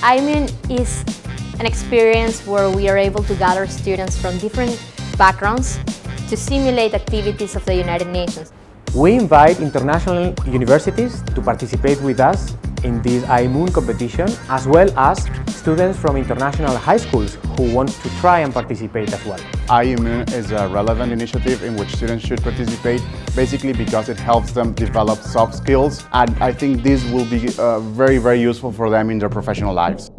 IMUN is an experience where we are able to gather students from different backgrounds to simulate activities of the United Nations. We invite international universities to participate with us in this IMUN competition, as well as students from international high schools who want to try and participate as well. IMUN is a relevant initiative in which students should participate, basically because it helps them develop soft skills, and I think this will be very, very useful for them in their professional lives.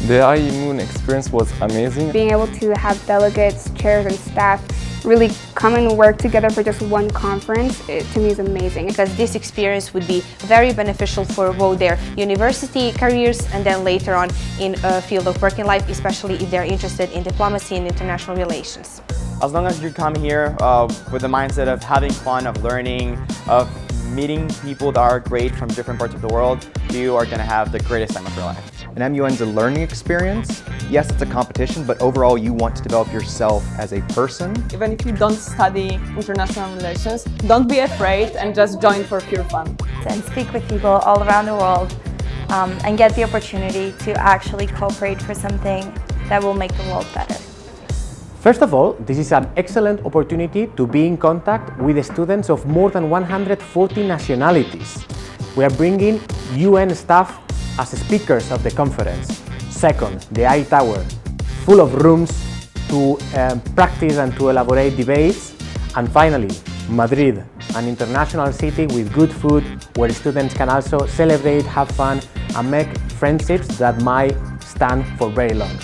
The IMUN experience was amazing. Being able to have delegates, chairs, and staff really come and work together for just one conference, to me is amazing. Because this experience would be very beneficial for both their university careers and then later on in a field of working life, especially if they're interested in diplomacy and international relations. As long as you come here with the mindset of having fun, of learning, of meeting people that are great from different parts of the world, you are going to have the greatest time of your life. An MUN is a learning experience. Yes, it's a competition, but overall you want to develop yourself as a person. Even if you don't study international relations, don't be afraid and just join for pure fun. And speak with people all around the world and get the opportunity to actually cooperate for something that will make the world better. First of all, this is an excellent opportunity to be in contact with the students of more than 140 nationalities. We are bringing UN staff as speakers of the conference. Second, the I Tower, full of rooms to practice and to elaborate debates. And finally, Madrid, an international city with good food where students can also celebrate, have fun, and make friendships that might stand for very long.